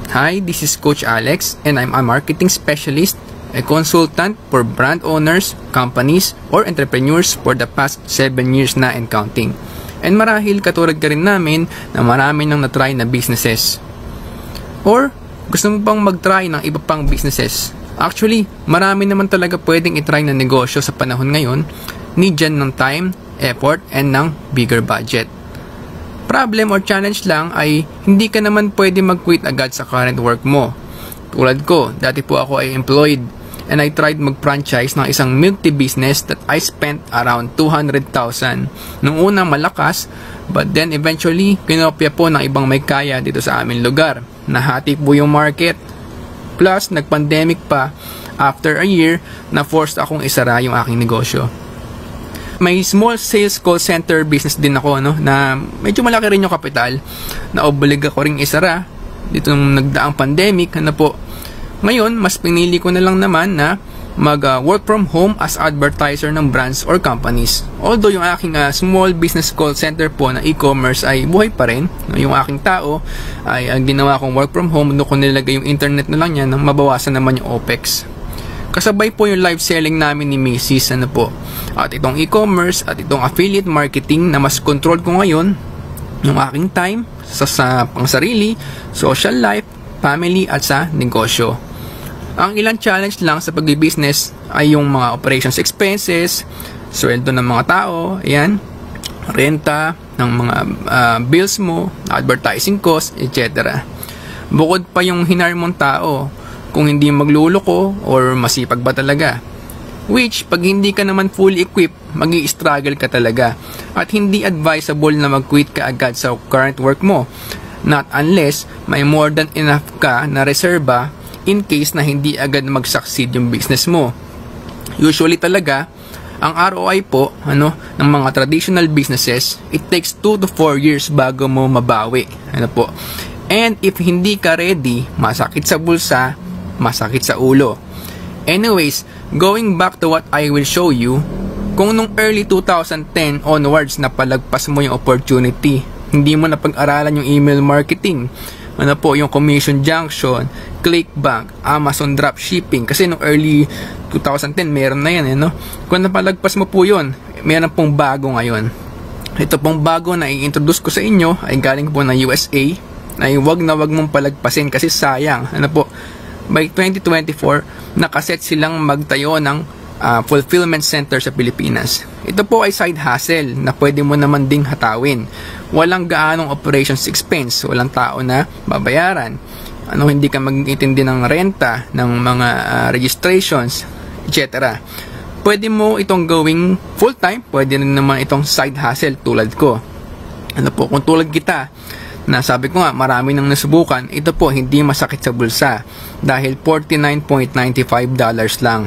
Hi, this is Coach Alex and I'm a marketing specialist, a consultant for brand owners, companies, or entrepreneurs for the past 7 years na and counting. And marahil katulad ka rin namin na marami nang natry na businesses. Or gusto mo bang mag-try ng iba pang businesses? Actually, marami naman talaga pwedeng itry na negosyo sa panahon ngayon. Need dyan ng time, effort, and ng bigger budget. Problem or challenge lang ay hindi ka naman pwede mag-quit agad sa current work mo. Tulad ko, dati po ako ay employed and I tried mag-franchise ng isang multi-business that I spent around 200,000. Nung unang malakas, but then eventually, kinopya po ng ibang may kaya dito sa aming lugar. Nahati po yung market. Plus, nag-pandemic pa. After a year, na-forced akong isara yung aking negosyo. May small sales call center business din ako, na medyo malaki rin yung kapital. Na-oblig ako ring isara dito nung nagdaang pandemic. Ngayon, mas pinili ko na lang naman na mag-work from home as advertiser ng brands or companies. Although yung aking small business call center po na e-commerce ay buhay pa rin. Yung aking tao ay ang ginawa kong work from home, doon ko nilagay yung internet na lang yan nang mabawasan naman yung OPEX. Kasabay po yung live selling namin ni Macy's, At itong e-commerce at itong affiliate marketing na mas control ko ngayon yung aking time sa pangsarili, social life, family at sa negosyo. Ang ilang challenge lang sa pagbi-business ay yung mga operations expenses, sweldo ng mga tao, renta ng mga bills mo, advertising costs, etc. Bukod pa yung hinar mong tao, kung hindi magluloko or masipag ba talaga. Which, pag hindi ka naman fully equipped, magi-struggle ka talaga. At hindi advisable na mag-quit ka agad sa current work mo. Not unless may more than enough ka na reserba in case na hindi agad mag-succeed yung business mo. Usually talaga, ang ROI po ng mga traditional businesses, it takes 2 to 4 years bago mo mabawi. And if hindi ka ready, masakit sa bulsa, masakit sa ulo. Anyways, going back to what I will show you, kung nung early 2010 onwards napalagpas mo yung opportunity, hindi mo na pag-aralan yung email marketing, yung commission junction, Clickbank, Amazon dropshipping, kasi nung early 2010 meron na yan, Kung napalagpas mo po yun, meron pong bago ngayon. Ito pong bago na i-introduce ko sa inyo ay galing po ng USA, na wag na wag mong palagpasin kasi sayang. By 2024, nakaset silang magtayo ng fulfillment center sa Pilipinas. Ito po ay side hustle na pwede mo naman ding hatawin. Walang gaanong operations expense, walang tao na babayaran. Hindi ka mag-intindi ng renta, ng mga registrations, etc. Pwede mo itong gawing full-time, pwede rin naman itong side hustle tulad ko. Kung tulad kita, na sabi ko nga, marami nang nasubukan, ito po hindi masakit sa bulsa dahil $49.95 lang.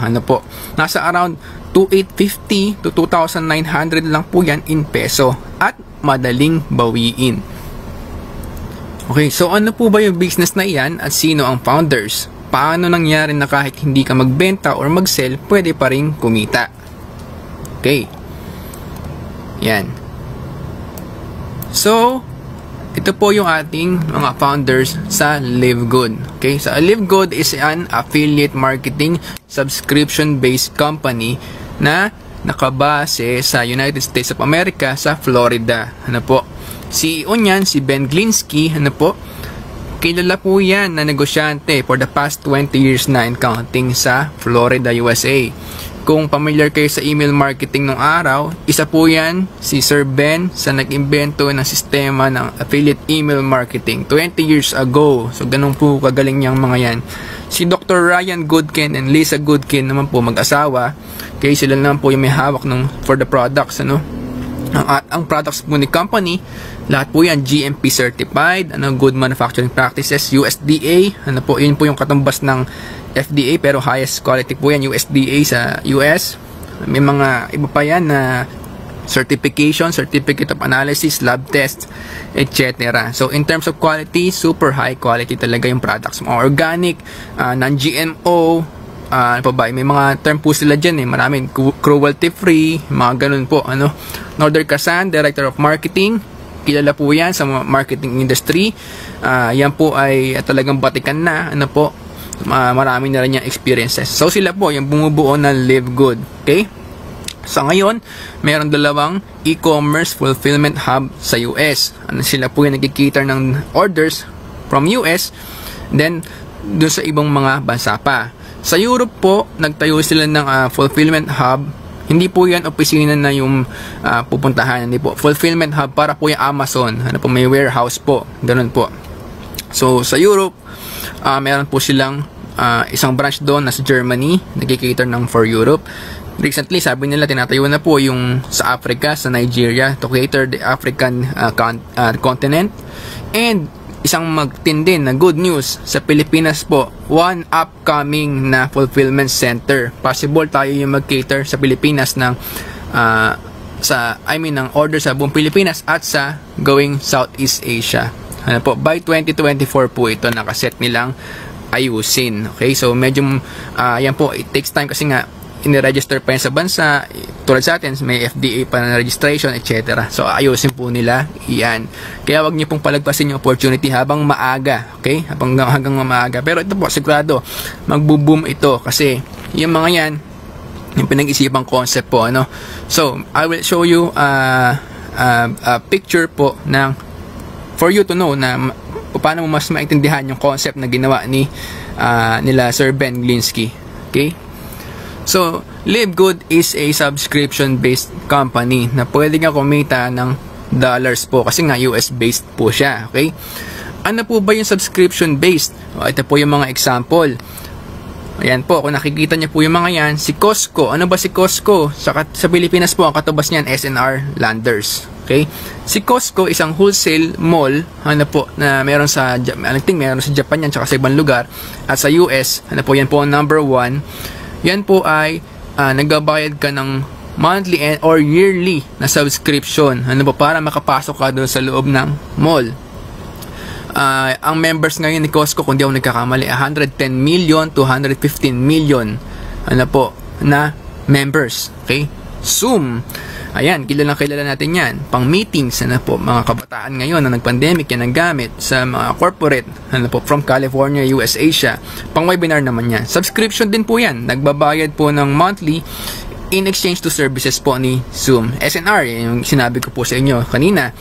Nasa around 2,850 to 2,900 lang po yan in peso at madaling bawiin. Okay, so ano po ba yung business na iyan at sino ang founders? Paano nangyari na kahit hindi ka magbenta or mag-sell, pwede pa rin kumita? Okay. Yan. So, ito po yung ating mga founders sa Live Good. Okay, so Live Good is an affiliate marketing subscription-based company na nakabase sa United States of America sa Florida. CEO niyan si Ben Glinsky, kilala po yan na negosyante for the past 20 years na and counting sa Florida, USA. Kung familiar kayo sa email marketing nung araw, isa po yan si Sir Ben sa nag-imbento ng sistema ng affiliate email marketing 20 years ago. So ganun po kagaling niyang mga yan. Si Dr. Ryan Goodkin and Lisa Goodkin naman po mag-asawa. Okay, sila naman po yung may hawak for the products. Ang products po ni company, lahat po yan GMP certified, good manufacturing practices, USDA, yun po yung katumbas ng FDA pero highest quality po yan, USDA sa US. May mga iba pa yan na certification, certificate of analysis, lab test, etc. So in terms of quality, super high quality talaga yung products. Mga organic, non-GMO, may mga term po sila dyan maraming cruelty free, mga ganun po. Northern Kazan, Director of Marketing, kilala po yan sa marketing industry. Yan po ay talagang batikan na, ano po, marami na rin yung experiences. So sila po yung bumubuo ng Live Good. Okay? Sa ngayon, meron 2 e-commerce fulfillment hub sa US. Sila po yung nagkikater ng orders from US, then doon sa ibang mga bansa pa. Sa Europe po, nagtayo sila ng fulfillment hub. Hindi po yan opisina na yung pupuntahan. Hindi po. Fulfillment hub para po yung Amazon. Ano po, may warehouse po. Ganun po. So, sa Europe, meron po silang isang branch doon na sa Germany. Nagkikater ng for Europe. Recently, sabi nila, tinatayo na po yung sa Africa, sa Nigeria, to cater the African continent. And isang magtindi na good news sa Pilipinas po, one upcoming na fulfillment center. Possible tayo yung mag-cater sa Pilipinas ng ng order sa buong Pilipinas at sa going Southeast Asia. Ano po, by 2024 po ito nakaset nilang ayusin. Okay, so medyo yan po, it takes time kasi nga in-register pa yan sa bansa, tulad sa atin may FDA pa na registration, etc. So ayusin po nila yan. Kaya wag niyo pong palagpasin yung opportunity habang maaga. Okay, hanggang maaga. Pero ito po, sigurado magbo-boom ito kasi yung mga yan yung pinag-isipang concept po, ano. So I will show you a picture po ng for you to know na paano mo mas maintindihan yung concept na ginawa ni nila Sir Ben Glinsky. Okay? So, Live Good is a subscription-based company na pwede nga kumita ng dollars po kasi nga US-based po siya. Okay? Ano po ba yung subscription-based? Ito po yung mga example. Ayan po, kung nakikita niyo po yung mga yan, si Costco. Ano ba si Costco? Sa Pilipinas po, ang katubas niyan, SNR Landers. Okay? Si Costco, isang wholesale mall, ano po, na meron sa Japan yan, tsaka sa ibang lugar, at sa US, ano po, yan po ang number 1. Yan po ay nagbabayad ka ng monthly or yearly na subscription. Ano po, para makapasok ka doon sa loob ng mall. Ang members ngayon ni Costco, kung di ako nagkakamali, 110 million to 115 million ano po, na members. Okay? Zoom. Ayan, kilala natin yan. Pang meetings, ano po, mga kabataan ngayon na nag-pandemic, yan ang gamit sa mga corporate, ano po, from California, US, Asia. Pang webinar naman yan. Subscription din po yan. Nagbabayad po ng monthly in exchange to services po ni Zoom. SNR, yung sinabi ko po sa inyo kanina.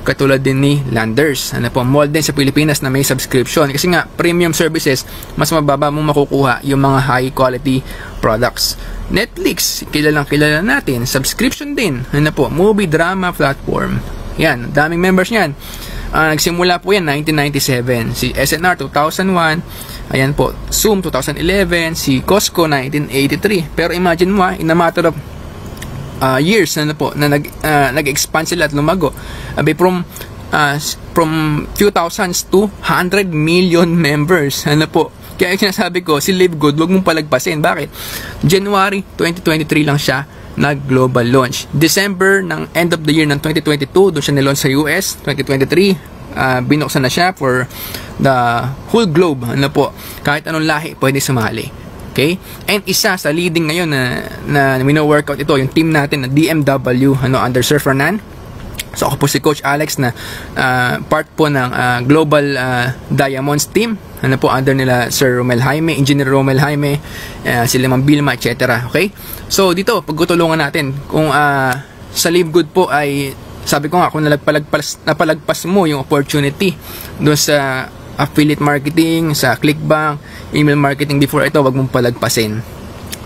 Katulad din ni Landers. Ano po, mall din sa Pilipinas na may subscription. Kasi nga, premium services, mas mababa mong makukuha yung mga high quality products. Netflix, kilala natin. Subscription din. Ano po, movie drama platform. Yan, daming members niyan. Nagsimula po yan 1997. Si SNR 2001. Ayan po, Zoom 2011. Si Costco 1983. Pero imagine mo, in a matter of years na po na nag-expand sila at lumago. From few thousands to 100 million members. Ano po? Kaya sinasabi ko, si Live Good, huwag mong palagpasin. Bakit? January 2023 lang siya nag-global launch. December ng end of the year ng 2022, doon siya nilaunch sa US. 2023, binuksan na siya for the whole globe. Ano po? Kahit anong lahi, pwede sumali. Okay? And isa sa leading ngayon na mino-workout ito, yung team natin na DMW, under Sir Fernan. So ako po si Coach Alex na part po ng Global Diamonds team. Ano po, under nila Sir Romel Jaime, Engineer Romel Jaime, sila Ma'am Bilma, etc. Okay? So dito, pagtutulungan natin kung sa Live Good po ay, sabi ko nga, kung napalagpas mo yung opportunity doon sa affiliate marketing, sa ClickBank, email marketing before ito, wag mong palagpasin.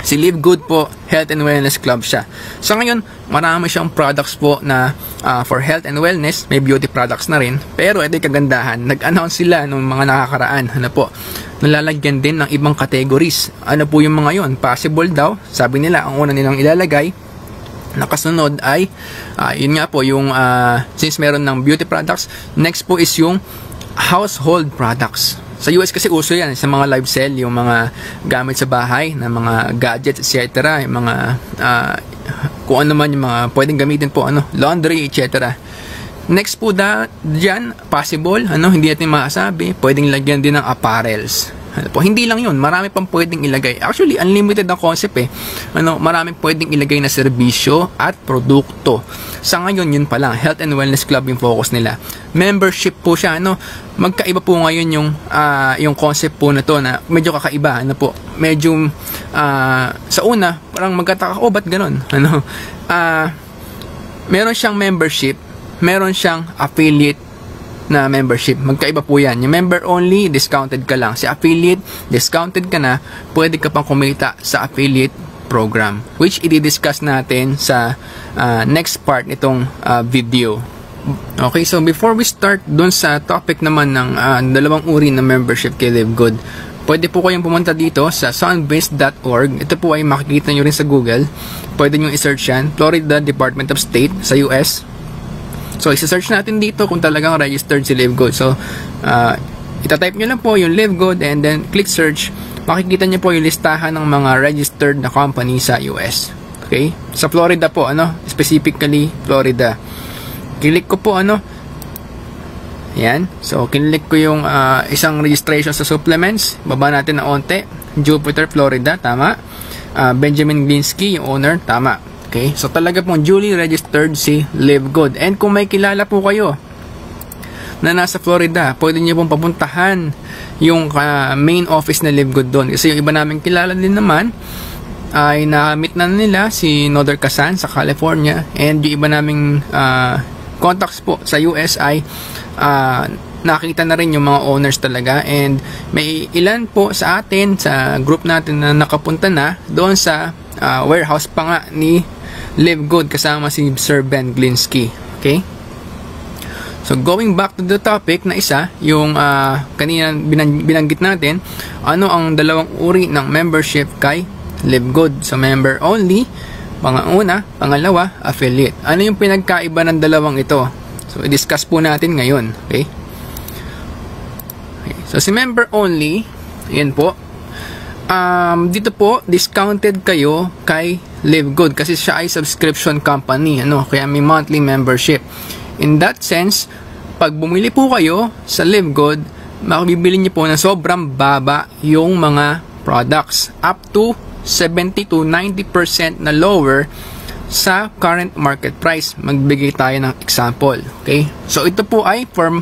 Si Live Good po, health and wellness club siya. So ngayon, marami siyang products po na for health and wellness, may beauty products na rin. Pero ito yung kagandahan, nag-announce sila nung mga nakakaraan, ano po, nalalagyan din ng ibang categories. Ano po yung mga yon? Possible daw, sabi nila, ang una nilang ilalagay, nakasunod ay, yun nga po, yung, since meron ng beauty products, next po is yung household products. Sa US kasi uso yan, sa mga live sell, yung mga gamit sa bahay, na mga gadgets, etc. Yung mga, kung ano man yung mga pwedeng gamitin po, laundry, etc. Next po dyan, possible, hindi natin masabi, pwedeng lagyan din ng apparels. Ano po, hindi lang yun, marami pang pwedeng ilagay. Actually, unlimited ang concept eh. Maraming pwedeng ilagay na serbisyo at produkto. Sa ngayon, yun pa lang, health and wellness club yung focus nila. Membership po siya, magkaiba po ngayon yung concept po na to na medyo kakaiba, medyo sa una, parang magkataka, ba't ganun? Meron siyang membership, meron siyang affiliate na membership. Magkaiba po yan. Yung member only, discounted ka lang. Si affiliate, discounted ka na, pwede ka pang kumita sa affiliate program, which i-discuss natin sa next part nitong video. Okay, so before we start dun sa topic naman ng dalawang uri ng membership kay Live Good, pwede po kayong pumunta dito sa sunbase.org. Ito po ay makikita nyo rin sa Google. Pwede nyo i-search yan, Florida Department of State sa US. So, isa-search natin dito kung talagang registered si Live Good. So, itatype nyo lang po yung Live Good and then click search. Makikita nyo po yung listahan ng mga registered na company sa US. Okay? Sa Florida po, specifically Florida. Click ko po, yan. So, kinlik ko yung isang registration sa supplements. Baba natin na onte. Jupiter, Florida. Tama. Benjamin Glinsky, yung owner. Tama. Okay, so talaga pong duly registered si Live Good. And kung may kilala po kayo na nasa Florida, pwede niyo pong papuntahan yung main office na Live Good doon. Kasi yung iba namin kilala din naman ay na-meet na nila si Noder Kasan sa California, and yung iba naming contacts po sa US ay nakita na rin yung mga owners talaga, and may ilan po sa atin sa group natin na nakapunta na doon sa warehouse pa nga ni Live Good kasama si Sir Ben Glinsky. Okay? So, going back to the topic na isa, yung kanina binanggit natin, ano ang dalawang uri ng membership kay Live Good? So, member only, panguna, pangalawa, affiliate. Ano yung pinagkaiba ng dalawang ito? So, i-discuss po natin ngayon. Okay? So, si member only, yan po, dito po discounted kayo kay Live Good kasi siya ay subscription company, kaya may monthly membership. In that sense, pag bumili po kayo sa Live Good, makabibili niyo po na sobrang baba yung mga products, up to 70 to 90% na lower sa current market price. Magbigay tayo ng example. Okay, so ito po ay for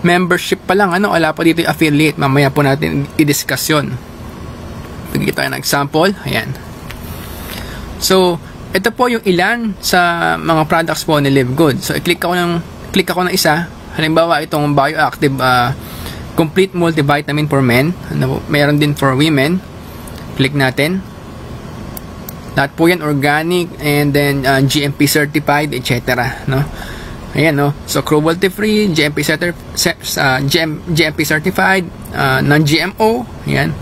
membership pa lang, wala pa dito yung affiliate, mamaya po natin i-discuss yun. Bigyan tayo ng example. Ayan. So, ito po yung ilan sa mga products po ni Live Good. So, click ako ng isa. Halimbawa, itong Bioactive Complete Multivitamin for Men. Meron din for women. Click natin. Lahat po yan organic and then GMP certified, etc. Ayan, So, cruelty-free, GMP certified, non-GMO. Ayan.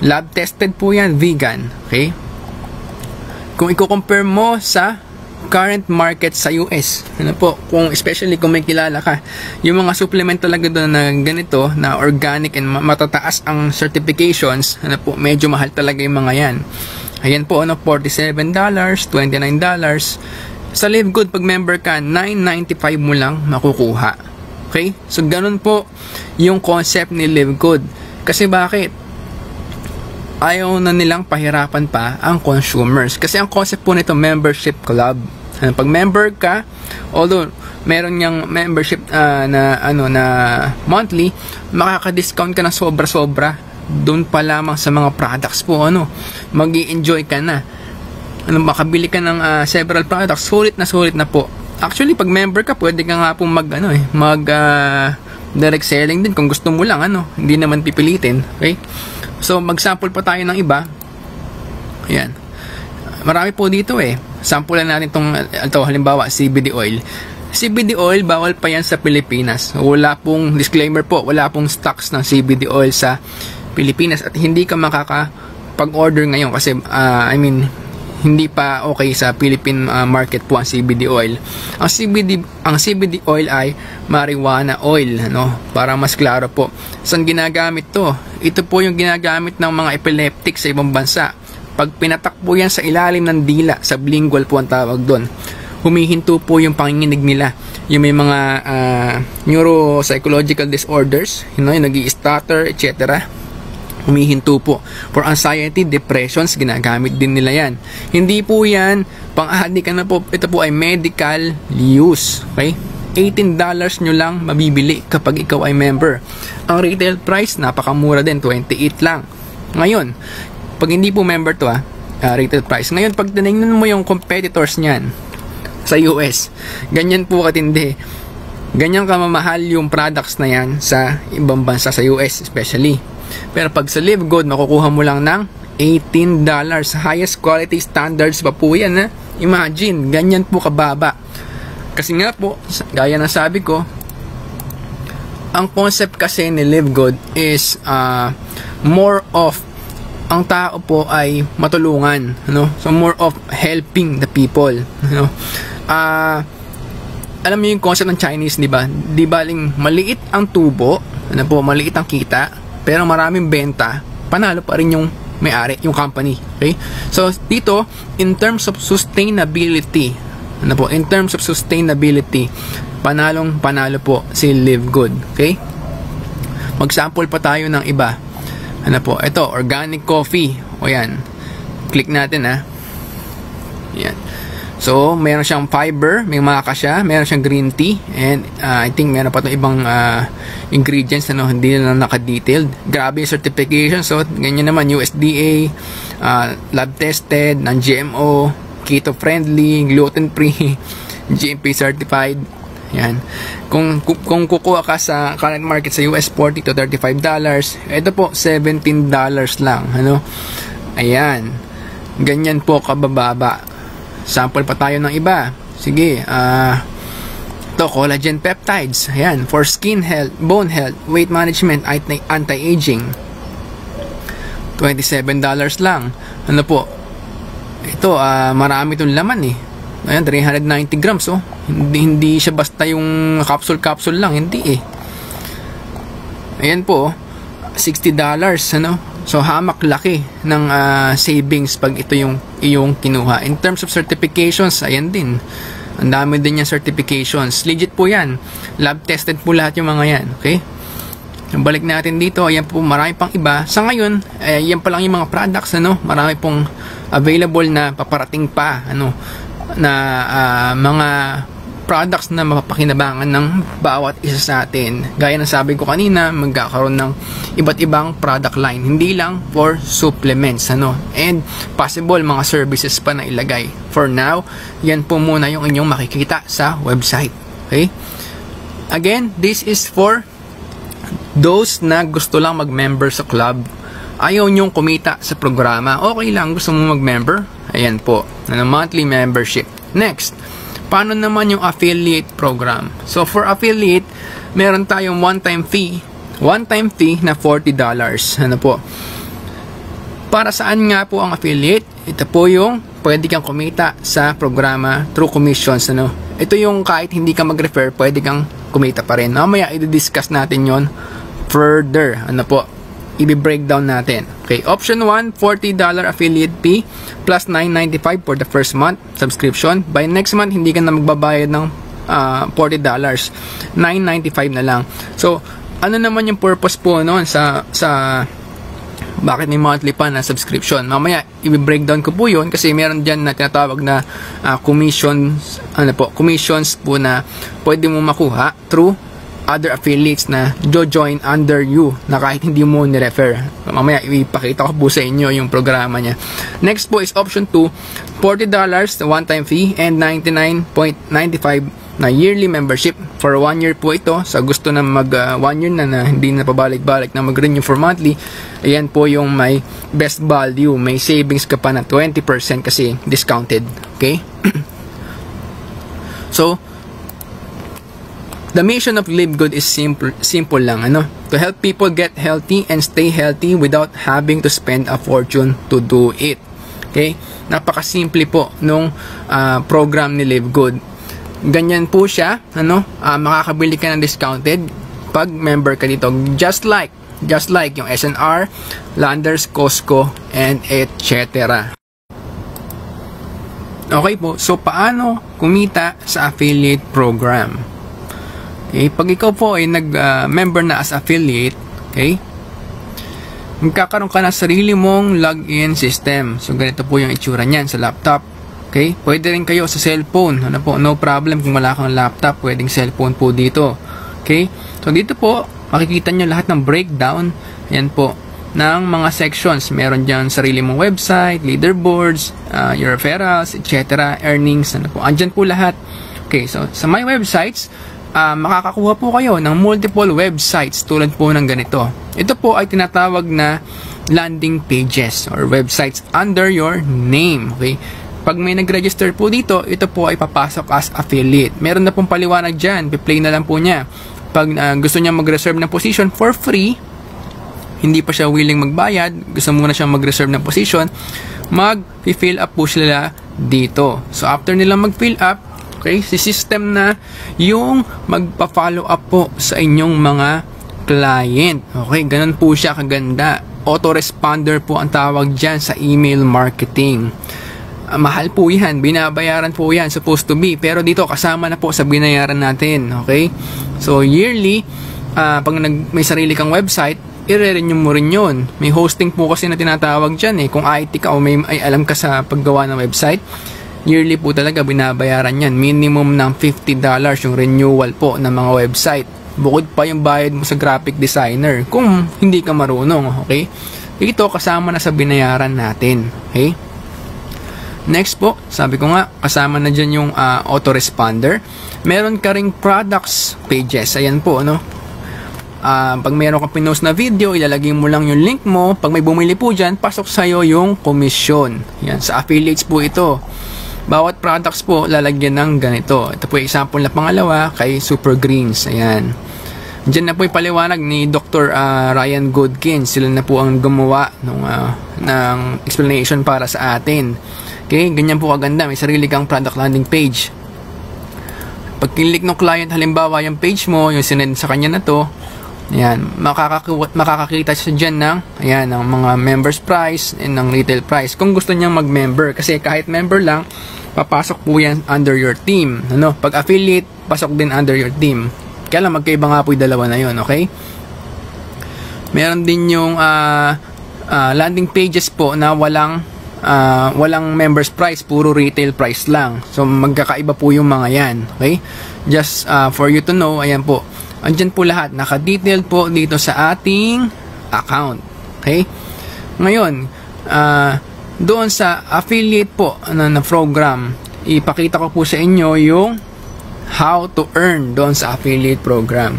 Lab tested po yan, vegan. Okay? Kung i-compare mo sa current market sa US, especially kung may kilala ka, yung mga supplement talaga doon na ganito, na organic and matataas ang certifications, medyo mahal talaga yung mga yan. Ayan po, $47, $29. Sa Live Good, pag member ka, $9.95 mo lang makukuha. Okay? So, ganun po yung concept ni Live Good. Kasi bakit? Ayaw na nilang pahirapan pa ang consumers. Kasi ang concept po nito, membership club. Pag member ka, although meron niyang membership na monthly, makaka-discount ka na sobra-sobra doon pa lamang sa mga products po. Mag-i-enjoy ka na. Makabili ka ng several products, sulit na po. Actually, pag member ka, pwede ka nga po direct selling din kung gusto mo lang, hindi naman pipilitin. Okay? So, mag-sample pa tayo ng iba. Ayan. Marami po dito Sample natin ito, halimbawa, CBD oil. CBD oil, bawal pa yan sa Pilipinas. Wala pong, disclaimer po, wala pong stocks ng CBD oil sa Pilipinas. At hindi ka makakapag-order ngayon kasi, hindi pa okay sa Philippine market po ang CBD oil. Ang CBD oil ay marijuana oil, para mas klaro po. Saan ginagamit to? Ito po yung ginagamit ng mga epileptic sa ibang bansa. Pag pinatak po yan sa ilalim ng dila, sublingual po ang tawag doon, humihinto po yung panginginig nila. Yung may mga neuropsychological disorders, yung nag-i-stutter, etc. Humihinto po. For anxiety, depressions, ginagamit din nila yan. Hindi po yan pang-addict na po. Ito po ay medical use. Okay? $18 nyo lang mabibili kapag ikaw ay member. Ang retail price, napakamura din, 28 lang. Ngayon, pag hindi po member to retail price. Ngayon, pag tinignan mo yung competitors niyan sa US, ganyan po katindi. Ganyan kamamahal yung products na yan sa ibang bansa, sa US especially. Pero pag sa Live Good, makukuha mo lang ng $18. Highest quality standards pa po yan. Imagine, ganyan po kababa. Kasi nga po, gaya ng sabi ko, ang concept kasi ni Live Good is more of ang tao po ay matulungan, so more of helping the people, alam niyo yung concept ng Chinese, di ba? Di baling maliit ang tubo, maliit ang kita, pero maraming benta, panalo pa rin yung may-ari, yung company. Okay? So, dito, in terms of sustainability, panalo po si Live Good. Okay? Mag-sample pa tayo ng iba. Ito, organic coffee. O yan. Click natin, Yan. So, meron siyang fiber, may maka siya, meron siyang green tea, and I think meron pa itong ibang ingredients na hindi na naka-detailed. Grabe yung certification. So, ganyan naman, USDA, lab tested, non-GMO, keto-friendly, gluten-free, GMP certified. Yan. Kung kukuha ka sa current market sa US, $40 to $35. Ito po, $17 lang. Ayan. Ganyan po kabababa. Sample pa tayo ng iba. Sige, ito, collagen peptides. Ayan, for skin health, bone health, weight management, anti-aging. $27 lang. Po? Ito, marami itong laman Ayan, 390 grams, Hindi siya basta yung capsule lang, hindi Ayan po, $60, So, hamak laki ng savings pag ito yung iyong kinuha. In terms of certifications, ayan din. Ang dami din yung certifications. Legit po yan. Lab tested po lahat yung mga yan. Okay? Balik natin dito. Ayan po, marami pang iba. Sa ngayon, yan pa lang yung mga products. Marami pong available na paparating pa. Na mga products na mapapakinabangan ng bawat isa sa atin. Gaya ng sabi ko kanina, magkakaroon ng iba't ibang product line. Hindi lang for supplements, and possible mga services pa na ilagay. For now, yan po muna yung inyong makikita sa website. Okay? Again, this is for those na gusto lang mag-member sa club. Ayaw nyong kumita sa programa. Okay lang, gusto mo mag-member? Ayan po, monthly membership. Next, paano naman yung affiliate program? So, for affiliate, meron tayong one-time fee na $40. Po? Para saan nga po ang affiliate? Ito po yung pwede kang kumita sa programa through commissions. Ito yung kahit hindi ka mag-refer, pwede kang kumita pa rin. Mamaya, i-discuss natin yon further. Po? I-breakdown natin. Okay, option 1, $40 affiliate fee plus $9.95 for the first month subscription. By next month, hindi ka na magbabayad ng $40. $9.95 na lang. So, ano naman yung purpose po noon sa bakit may monthly pa na subscription? Mamaya, i-breakdown ko po yun kasi meron dyan na tinatawag na commissions po na pwede mo makuha through other affiliates na join under you na kahit hindi mo ni-refer. Mamaya ipakita ko po sa inyo yung programa niya. Next po is option 2, $40 one-time fee and $99.95 na yearly membership for 1 year po ito. Sa gusto na mag 1 year na hindi na pabalik-balik na mag-renew for monthly, ayan po yung may best value, may savings ka pa na 20% kasi discounted. Okay? So, the mission of Live Good is simple lang, to help people get healthy and stay healthy without having to spend a fortune to do it. Okay? Napakasimple po nung program ni Live Good. Ganyan po siya, makakabili ka ng discounted pag member ka dito. Just like yung SNR, Landers, Costco, and etc. Okay po, so paano kumita sa affiliate program? Okay, pag ikaw po ay nag-member na as affiliate, okay, magkakaroon ka ng sarili mong login system. So, ganito po yung itsura niyan sa laptop. Okay? Pwede rin kayo sa cellphone. Ano po? No problem kung wala kang laptop. Pwedeng cellphone po dito. Okay? So, dito po, makikita nyo lahat ng breakdown. Yan po. Ng mga sections. Meron dyan sarili mong website, leaderboards, your referrals, etc. Earnings. Ano po? Andyan po lahat. Okay? So, sa my websites, makakakuha po kayo ng multiple websites tulad po ng ganito. Ito po ay tinatawag na landing pages or websites under your name. Okay? Pag may nag-register po dito, ito po ay papasok as affiliate. Meron na pong paliwanag dyan. Piplay na lang po niya. Pag gusto niya mag-reserve ng position for free, hindi pa siya willing magbayad, gusto muna siyang mag-reserve ng position, mag-fill up po sila dito. So, after nila mag-fill up, okay, si system na yung magpa-follow up po sa inyong mga client. Okay, ganun po siya kaganda. Autoresponder po ang tawag dyan sa email marketing. Mahal po yan, binabayaran po yan, supposed to be, pero dito kasama na po sa binayaran natin. Okay, so yearly, pag may sarili kang website, i-renew mo rin yun. May hosting po kasi na tinatawag dyan kung IT ka o may alam ka sa paggawa ng website, yearly po talaga binabayaran yan. Minimum ng $50 yung renewal po ng mga website. Bukod pa yung bayad mo sa graphic designer kung hindi ka marunong. Okay, ito kasama na sa binayaran natin. Okay, next po, sabi ko nga, kasama na dyan yung autoresponder. Meron ka ring products pages. Ayan po, ano? Pag meron kang pinost na video, ilalagay mo lang yung link mo. Pag may bumili po dyan, pasok sa'yo yung commission. Yan, sa affiliates po ito. Bawat products po, lalagyan ng ganito. Ito po yung example na pangalawa kay Super Greens. Ayan. Diyan na po yung paliwanag ni Dr. Ryan Goodkin. Sila na po ang gumawa ng explanation para sa atin. Okay, ganyan po kaganda. May sarili kang product landing page. Pag kinlik ng client, halimbawa yung page mo, yung sinend sa kanya na to, ayan, makakakita siya dyan ng mga members price and ng retail price. Kung gusto niyang mag-member, kasi kahit member lang, papasok po yan under your team. Ano? Pag affiliate, pasok din under your team. Kaya lang, magkaiba nga po yung dalawa na yun, okay? Meron din yung landing pages po na walang members price, puro retail price lang. So, magkakaiba po yung mga yan, okay? Just for you to know, ayan po. Andyan po lahat, naka-detailed po dito sa ating account. Okay? Ngayon, doon sa affiliate po na program, ipakita ko po sa inyo yung how to earn doon sa affiliate program.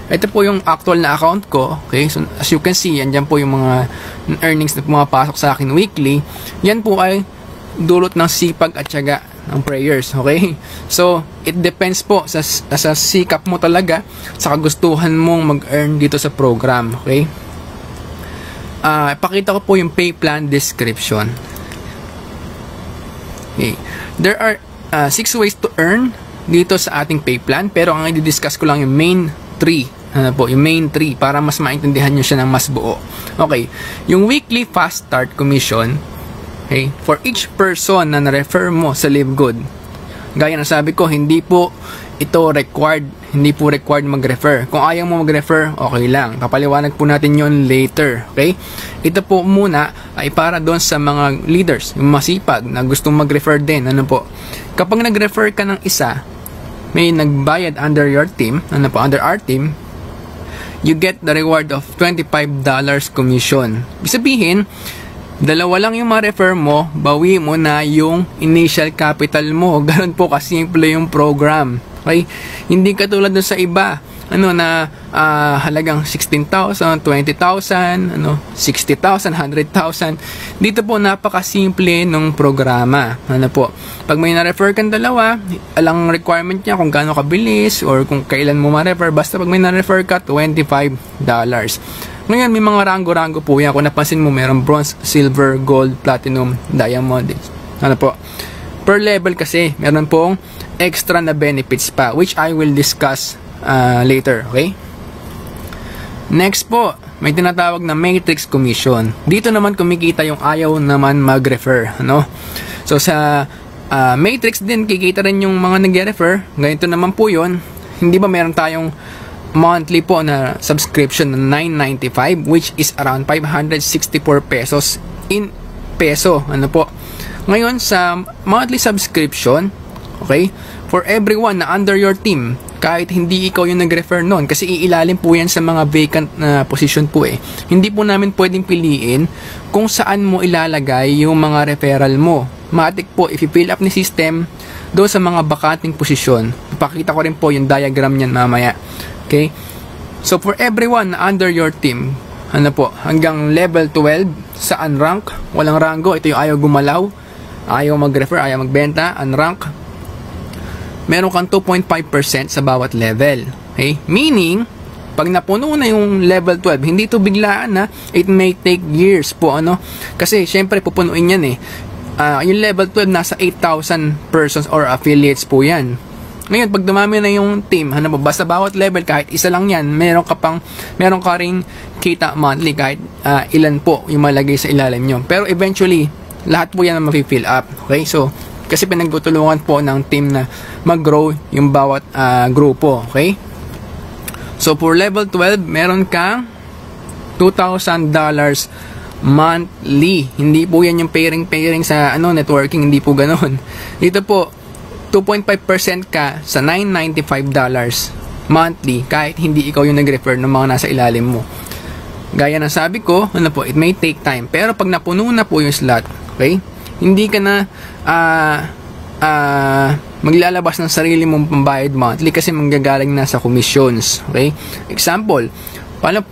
Ito po yung actual na account ko. Okay? So, as you can see, andyan po yung mga earnings na pumapasok sa akin weekly. Yan po ay dulot ng sipag at tiyaga ng prayers, okay? So, it depends po sa sikap mo talaga, sa kagustuhan mong mag-earn dito sa program, okay? Ipakita ko po yung pay plan description. Okay. There are 6 ways to earn dito sa ating pay plan, pero ang i-discuss ko lang yung main 3. Ano po, yung main 3 para mas maintindihan nyo siya ng mas buo. Okay, yung weekly fast start commission, okay, for each person na na-refer mo sa LiveGood. Gaya na sabi ko, hindi po required mag-refer. Kung ayaw mo mag-refer, okay lang. Papaliwanag po natin yon later. Okay? Ito po muna ay para doon sa mga leaders, yung masipag na gustong mag-refer din. Ano po? Kapag nag-refer ka ng isa, may nagbayad under your team, ano po, under our team, you get the reward of $25 commission. Ibig sabihin, dalawa lang yung ma-refer mo, bawi mo na yung initial capital mo. Ganun po kasimple yung program. Okay? Hindi katulad dun sa iba, halagang 16,000, 20,000, 60,000, 100,000. Dito po napakasimple nung programa. Ano po? Pag may na-refer kang dalawa, alang requirement niya kung gaano kabilis or kung kailan mo ma-refer. Basta pag may na-refer ka, $25. Ngayon, may mga rango-rango po yan. Kung napansin mo, mayroong bronze, silver, gold, platinum, diamond. Ano po? Per level kasi, meron pong extra na benefits pa, which I will discuss later. Okay? Next po, may tinatawag na matrix commission. Dito naman kumikita yung ayaw naman mag-refer. Ano? So, sa matrix din, kikita rin yung mga nag-refer. Ganito naman po yun. Hindi ba meron tayong monthly po na subscription na 995, which is around 564 pesos in peso. Ano po? Ngayon, sa monthly subscription, okay, for everyone na under your team, kahit hindi ikaw yung nag-refer nun, kasi iilalim po yan sa mga vacant na position po eh. Hindi po namin pwedeng piliin kung saan mo ilalagay yung mga referral mo. Matik po, if i-fill up ni system doon sa mga bakanting posisyon. Ipakita ko rin po yung diagram niyan mamaya. Okay? So, for everyone na under your team, ano po, hanggang level 12 sa unrank, walang rango, ito yung ayaw gumalaw, ayaw mag-refer, ayaw magbenta, unrank, meron kang 2.5% sa bawat level. Okay? Meaning, pag napuno na yung level 12, hindi ito biglaan na, it may take years po, ano? Kasi, syempre, pupunuin yan eh. Yung level 12, nasa 8,000 persons or affiliates po yan. Ngayon, pag dumami na yung team, ano ba, basta bawat level, kahit isa lang yan, meron ka ring kita monthly, kahit ilan po yung malagay sa ilalim nyo. Pero eventually, lahat po yan na mafi-fill up. Okay? So, kasi pinagtutulungan po ng team na mag-grow yung bawat grupo. Okay? So, for level 12, meron kang $2,000 monthly. Hindi po yan yung pairing sa networking, hindi po ganoon. Dito po, 2.5% ka sa $995 monthly kahit hindi ikaw yung nag-refer ng mga nasa ilalim mo. Gaya ng sabi ko, it may take time. Pero pag napuno na po yung slot, okay, hindi ka na maglalabas ng sarili mong pambayad monthly kasi manggagaling na sa commissions. Okay? Example,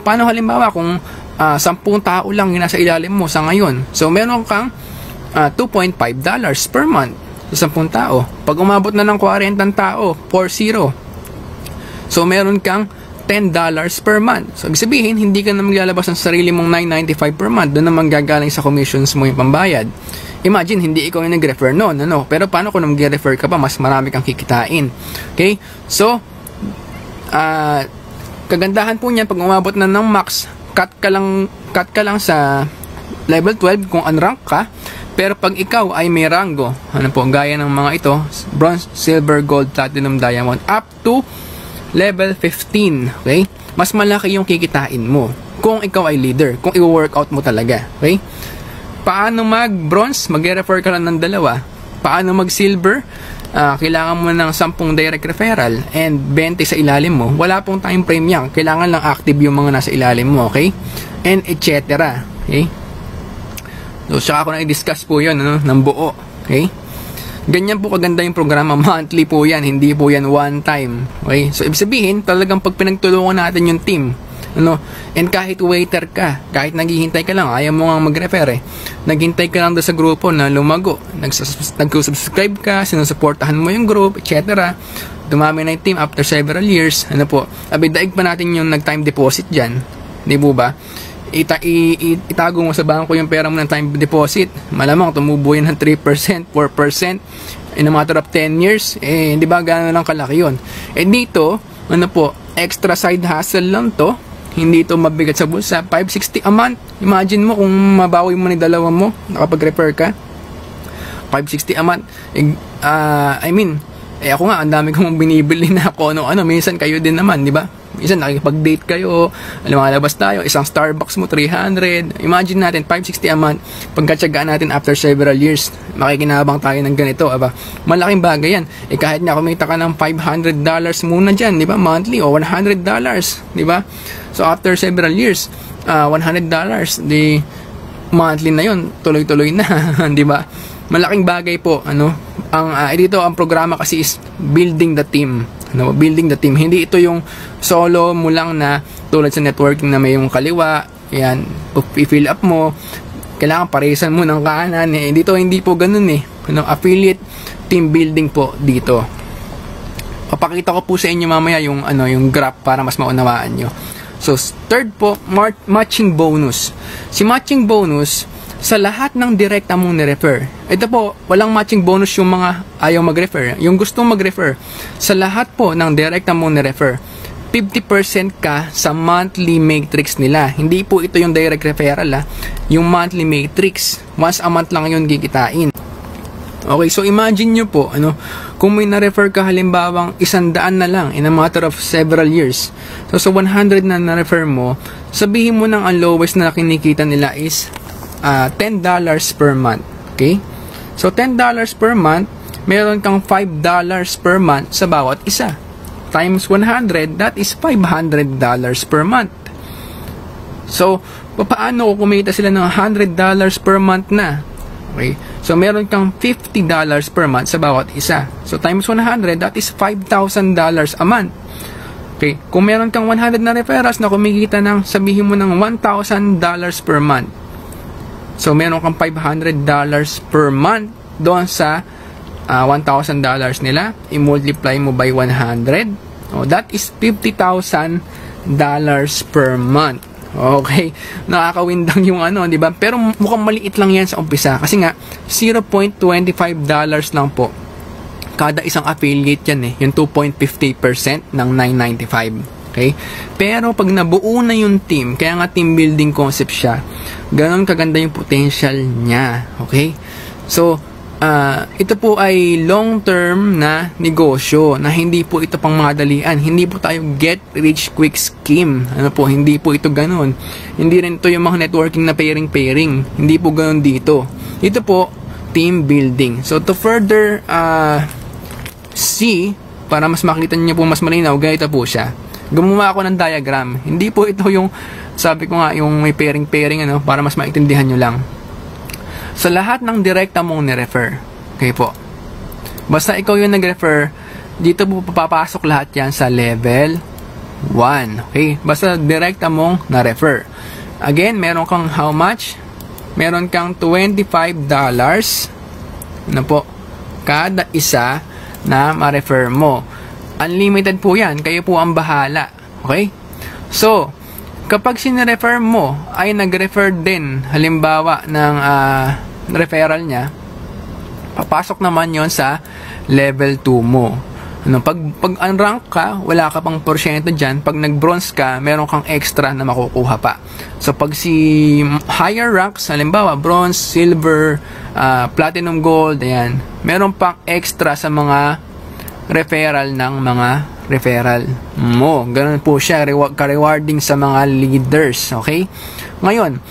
paano halimbawa kung 10 tao lang yung nasa ilalim mo sa ngayon. So, meron kang $2.5 per month sa 10 tao. Pag umabot na ng 40 tao, 40. So, meron kang $10 per month. So, ibig sabihin, hindi ka na maglalabas ng sarili mong $995 per month. Doon naman gagaling sa commissions mo yung pambayad. Imagine, hindi ikaw yung nag-refer noon. Ano? Pero paano kung nag-refer ka pa, mas marami kang kikitain. Okay? So, kagandahan po niyan, pag umabot na ng max, cut ka lang sa level 12 kung unrank ka. Pero pag ikaw ay may rango, gaya ng mga ito, bronze, silver, gold, platinum, diamond, up to level 15, okay? Mas malaki yung kikitain mo kung ikaw ay leader, kung i-workout mo talaga, okay? Paano mag-bronze? Mag-refer ka lang ng 2. Paano mag-silver? Kailangan mo ng 10 direct referral and 20 sa ilalim mo. Wala pong time frame yan. Kailangan lang active yung mga nasa ilalim mo, okay? And etc. Okay? So, saka ako na i-discuss po yun, ng buo. Okay? Ganyan po kaganda yung programa. Monthly po yan. Hindi po yan one time. Okay? So, ibig sabihin, talagang pag pinagtulungan natin yung team, and kahit waiter ka, kahit naghihintay ka lang, ayaw mo nga mag-refer naghintay ka lang doon sa grupo na lumago, nag-subscribe ka, sinusuportahan mo yung group, etc. Dumami na yung team after several years, daig pa natin yung nag-time deposit dyan, di po ba? Itago mo sa bangko yung pera mo ng time deposit, malamang tumubo yan ng 3%, 4% in a matter of 10 years, di ba gano'n lang kalaki yun. Dito, extra side hustle lang to, hindi ito mabigat sa bulsa, 560 a month. Imagine mo kung mabawi mo ni dalawa mo, nakapag-refer ka, 560 a month. Ako nga, ang dami kong binibili na ako, minsan kayo din naman, di ba? Minsan nakikipag-date kayo, lumalabas tayo, isang Starbucks mo, 300. Imagine natin, 560 a month, pagkatsagaan natin after several years, makikinabang tayo ng ganito, aba? Malaking bagay yan. Kahit na kumita ka ng $500 muna dyan, di ba? Monthly, o $100, di ba? So, after several years, $100, di monthly na yun, tuloy-tuloy na, di ba? Malaking bagay po, dito ang programa kasi is building the team. Building the team. Hindi ito yung solo mo lang na tulad sa networking na may yung kaliwa, yan, i-fill up mo, kailangan paresan mo ng kanan. Dito hindi po ganun affiliate team building po dito. Papakita ko po sa inyo mamaya yung graph para mas maunawaan nyo. So, third po, matching bonus. Si matching bonus, sa lahat ng direkta mong ni-refer. Ito po, walang matching bonus yung mga ayaw mag-refer. Yung gustong mag-refer, sa lahat po ng direkta mong ni-refer, 50% ka sa monthly matrix nila. Hindi po ito yung direct referral, yung monthly matrix. Once a month lang yun gigitain. Okay, so imagine nyo po, kung may na-refer ka halimbawang 100 na lang in a matter of several years. So, sa 100 na na-refer mo, sabihin mo nang ang lowest na kinikita nila is $10 per month. Okay? So, $10 per month, meron kang $5 per month sa bawat isa. Times 100, that is $500 per month. So, paano kung kumita sila ng $100 per month na? Okay? So, meron kang $50 per month sa bawat isa. So, times 100, that is $5,000 a month. Okay? Kung meron kang 100 na referrals na kumikita ng, sabihin mo ng $1,000 per month. So, meron kang $500 per month doon sa $1,000 nila. I-multiply mo by 100. Oh, that is $50,000 per month. Okay, nakakawindang yung di ba? Pero mukhang maliit lang yan sa umpisa kasi nga $0.25 lang po kada isang affiliate yan yung 2.50% ng $9.95. Okay? Pero pag nabuo na yung team, kaya nga team building concept siya, ganon kaganda yung potential niya. Okay? So, ito po ay long-term na negosyo na hindi po ito pang madalian. Hindi po tayo get rich quick scheme. Hindi po ito ganun. Hindi rin ito yung mga networking na pairing. Hindi po ganun dito. Ito po, team building. So, to further see, para mas makita niyo po mas malinaw, ganito po siya. Gumawa ako ng diagram. Hindi po ito yung, sabi ko nga, yung may pairing, para mas maintindihan nyo lang. Sa lahat ng direkta mong ni-refer. Okay po. Basta ikaw yung nag-refer, dito po papapasok lahat yan sa level 1. Okay? Basta direkta mong na-refer. Again, meron kang how much? Meron kang $25 po kada isa na ma-refer mo. Unlimited po yan. Kayo po ang bahala. Okay? So, kapag sinirefer mo ay nag-refer din halimbawa ng referral niya, papasok naman yon sa level 2 mo. Pag unrank ka, wala ka pang porsyento dyan. Pag nag-bronze ka, meron kang extra na makukuha pa. So pag si higher ranks, halimbawa bronze, silver, platinum, gold, ayan, meron pang extra sa mga referral ng mga referral mo. Ganun po siya, ka-rewarding sa mga leaders. Okay? Ngayon,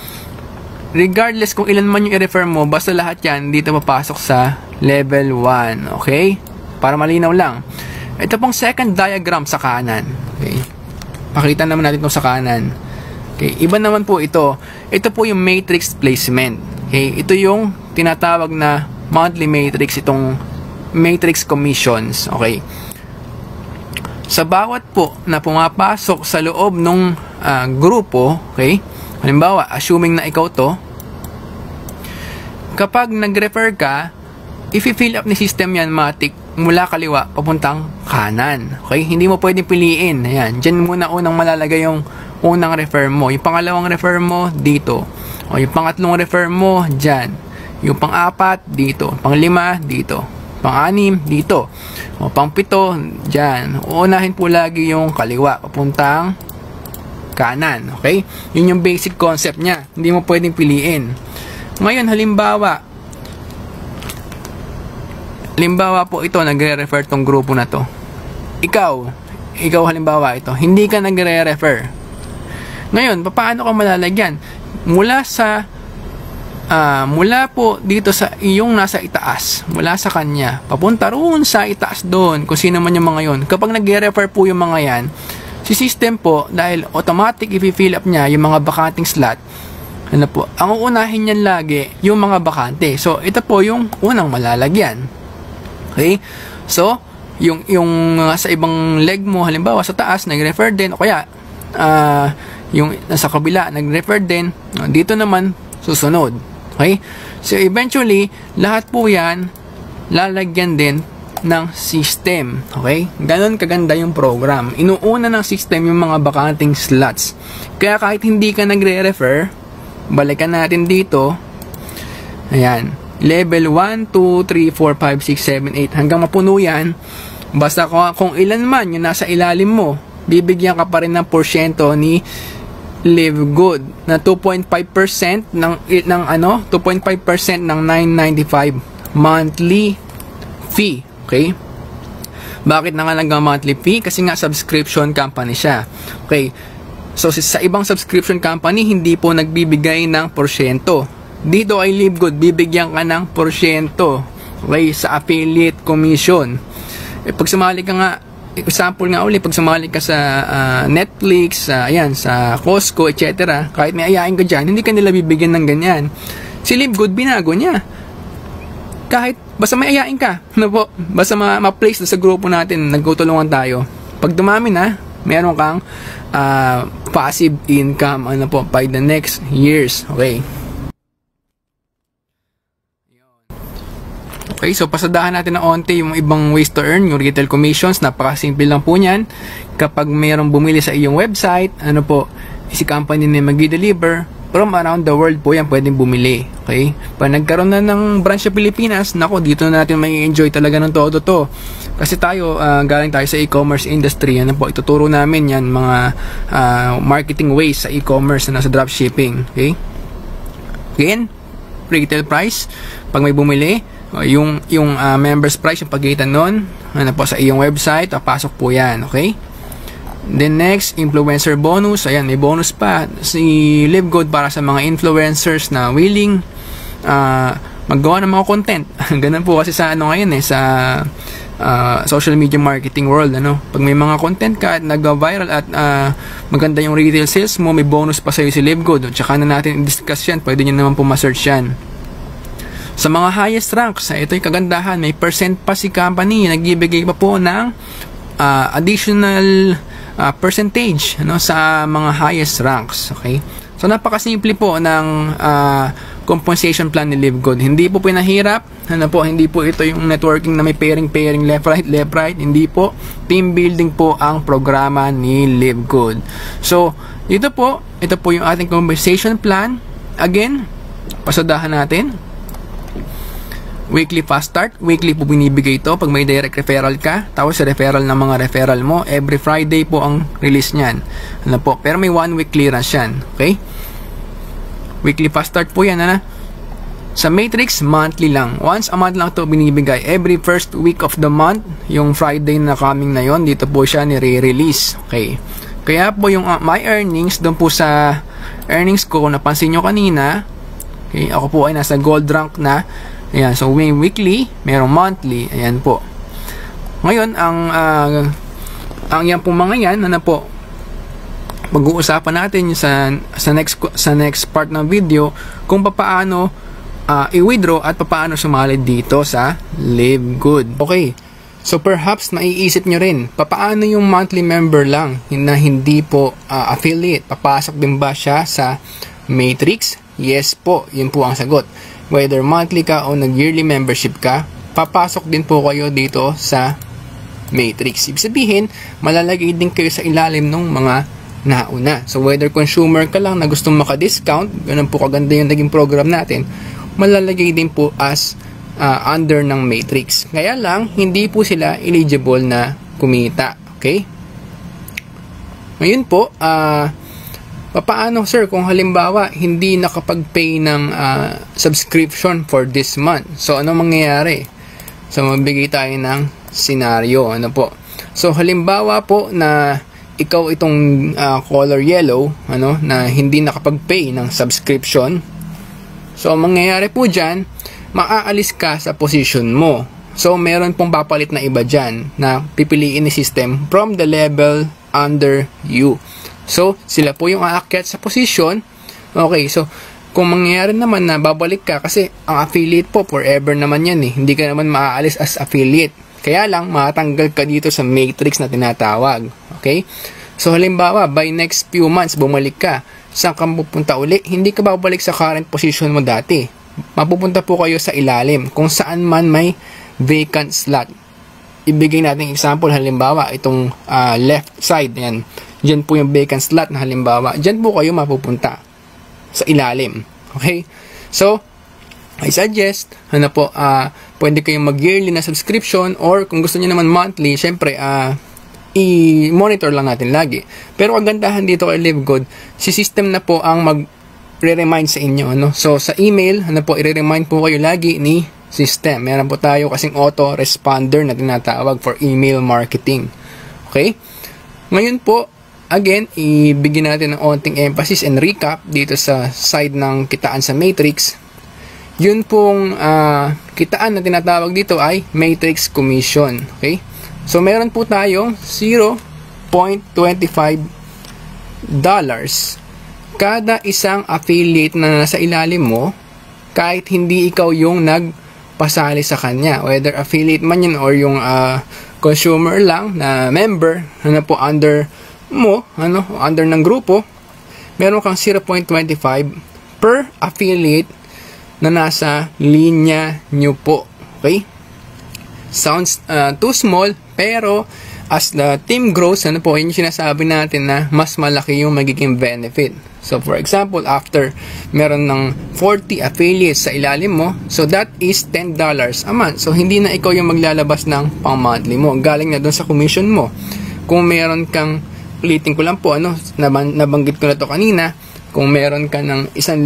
regardless kung ilan man yung i-refer mo, basta lahat yan dito papasok sa level 1. Okay? Para malinaw lang. Ito pong second diagram sa kanan. Okay? Pakita naman natin itong sa kanan. Okay? Iba naman po ito. Ito po yung matrix placement. Okay? Ito yung tinatawag na monthly matrix, itong matrix commissions. Okay? Sa bawat po na pumapasok sa loob ng grupo, okay? Halimbawa, assuming na ikaw to, kapag nag-refer ka, i-fill up ni system yan matik mula kaliwa papuntang kanan. Okay? Hindi mo pwedeng piliin. Ayan. Diyan muna unang malalagay yung unang refer mo. Yung pangalawang refer mo, dito. O yung pangatlong refer mo, dyan. Yung pang-apat, dito. Pang-lima, dito. Pang-anim, dito. O pang-pito, dyan. Uunahin po lagi yung kaliwa papuntang kanan. Okay? Yun yung basic concept niya. Hindi mo pwedeng piliin. Ngayon, halimbawa po ito, nagre-refer tong grupo na to. Ikaw halimbawa ito, hindi ka nagre-refer. Ngayon, paano ka malalagyan? Mula po dito sa iyong nasa itaas, mula sa kanya, papunta roon sa itaas doon, kung sino man yung mga yon. Kapag nagre-refer po yung mga yan, si system po, dahil automatic i-fill up niya yung mga bakanting slot, ang uunahin niyan lagi yung mga bakante. So, ito po yung unang malalagyan. Okay? So, yung sa ibang leg mo, halimbawa sa taas, nag-refer din, o kaya, yung nasa kabila, nag-refer din, dito naman, susunod. Okay? So, eventually, lahat po yan, lalagyan din ng system. Okay? Ganon kaganda yung program. Inuuna ng system yung mga bakanting slots. Kaya kahit hindi ka nagre-refer, balikan natin dito, ayan, level 1, 2, 3, 4, 5, 6, 7, 8 hanggang mapuno yan. Basta kung ilan man yung nasa ilalim mo, bibigyan ka pa rin ng porsyento ni Live Good na 2.5% ng 2.5% ng 995. monthly fee. Okay? Bakit nangalagang monthly fee? Kasi nga subscription company siya. Okay? So sa ibang subscription company, hindi po nagbibigay ng porsyento. Dito ay Livegood, bibigyan ka ng porsyento. Okay? Sa affiliate commission. Pag sumali ka nga, example nga ulit, pag sumali ka sa Netflix, ayan, sa Costco, etc., kahit may ayain ka dyan, hindi ka nila bibigyan ng ganyan. Si Livegood, binago niya. Kahit, basta may ayain ka, ano po, basta ma-place sa grupo natin, nagtutulungan tayo. Pag dumami na, meron kang passive income, ano po, by the next years. Okay. Okay, so pasadahan natin ng onte yung ibang ways to earn, yung retail commissions. Napakasimple lang po niyan. Kapag mayroong bumili sa iyong website, ano po, si company na mag-deliver, from around the world po yan pwedeng bumili. Okay? Pag nagkaroon na ng branch sa Pilipinas, nako, dito na natin may enjoy talaga ng todo to. Kasi tayo, galing tayo sa e-commerce industry. Ano po, ituturo namin yan, mga marketing ways sa e-commerce na sa dropshipping. Okay? Again, retail price. Pag may bumili, yung members price, yung pagitan nun, ano po, sa iyong website, papasok po yan. Okay? Then next, influencer bonus. Ayan, may bonus pa si Livegood para sa mga influencers na willing maggawa ng mga content. Ganun po kasi sa ano ngayon sa social media marketing world, ano. Pag may mga content ka at nag-viral at maganda yung retail sales mo, may bonus pa sa'yo si Livegood. Tsaka na natin i-discuss yan. Pwede nyo naman po ma-search yan. Sa mga highest ranks, ito yung kagandahan, may percent pa si company, nagbibigay pa po ng additional percentage, ano, sa mga highest ranks. Okay? So napakasimple po ng compensation plan ni Livegood. Hindi po pinahirap, ano po, hindi po ito yung networking na may pairing left right, hindi po. Team building po ang programa ni Livegood. So ito po yung ating compensation plan. Again, pasadahan natin. Weekly fast start. Weekly po binibigay ito pag may direct referral ka. Tapos sa referral ng mga referral mo, every Friday po ang release niyan. Ano po? Pero may 1 week clearance yan. Okay? Weekly fast start po yan. Ano? Sa Matrix, monthly lang. Once a month lang ito binibigay. Every first week of the month, yung Friday na coming na yon, dito po siya nire-release. Okay? Kaya po yung my earnings, doon po sa earnings ko, napansin nyo kanina, okay, ako po ay nasa gold rank na. Ayan, so may weekly, merong monthly, ayan po. Ngayon, ang yan po mga yan, ano po, pag-uusapan natin sa next part ng video kung paano i-withdraw at paano sumali dito sa Livegood. Okay, so perhaps naiisip nyo rin, paano yung monthly member lang na hindi po affiliate? Papasok din ba siya sa Matrix? Yes po, yun po ang sagot. Whether monthly ka o nag-yearly membership ka, papasok din po kayo dito sa Matrix. Ibig sabihin, malalagay din kayo sa ilalim ng mga nauna. So whether consumer ka lang na gustong maka-discount, ganun po kaganda yung naging program natin, malalagay din po as under ng Matrix. Kaya lang, hindi po sila eligible na kumita. Okay? Ngayon po, paano sir kung halimbawa hindi nakapag-pay ng subscription for this month? So ano mangyayari? So magbigay tayo ng scenario, ano po. So halimbawa po na ikaw itong color yellow, ano, na hindi nakapag-pay ng subscription. So mangyayari po diyan, maaalis ka sa position mo. So meron pong papalit na iba diyan na pipiliin ni system from the level under you. So, sila po yung aakyat sa position. Okay, so, kung mangyayari naman na babalik ka, kasi ang affiliate po, forever naman yan eh. Hindi ka naman maaalis as affiliate. Kaya lang, matanggal ka dito sa matrix na tinatawag. Okay? So, halimbawa, by next few months, bumalik ka. Saan ka pupunta uli? Hindi ka babalik sa current position mo dati. Mapupunta po kayo sa ilalim, kung saan man may vacant slot. Ibigay natin example, halimbawa, itong left side, yan. Diyan po yung vacant slot na halimbawa. Diyan po kayo mapupunta sa ilalim. Okay? So, I suggest, ano po, pwede kayong mag-yearly na subscription or kung gusto niyo naman monthly, syempre, i-monitor lang natin lagi. Pero ang gandahan dito kay Livegood, si system na po ang mag-re-remind sa inyo. Ano? So, sa email, ano po, i-remind po kayo lagi ni system. Meron po tayo kasing auto-responder na tinatawag for email marketing. Okay? Ngayon po, again, ibigyan natin ng onting emphasis and recap dito sa side ng kitaan sa matrix. Yun pong kitaan na tinatawag dito ay matrix commission. Okay? So, meron po tayong $0.25 kada isang affiliate na nasa ilalim mo kahit hindi ikaw yung nagpasali sa kanya. Whether affiliate man yun or yung consumer lang na member na po under mo, under ng grupo, meron kang 0.25 per affiliate na nasa linya nyo po. Okay? Sounds too small, pero as the team grows, yun yung sinasabi natin na mas malaki yung magiging benefit. So, for example, after meron ng 40 affiliates sa ilalim mo, so that is $10 a month. So, hindi na ikaw yung maglalabas ng pang-monthly mo. Galing na doon sa commission mo. Kung meron kang, ulitin ko lang po, nabanggit ko na to kanina, kung meron ka ng 1,000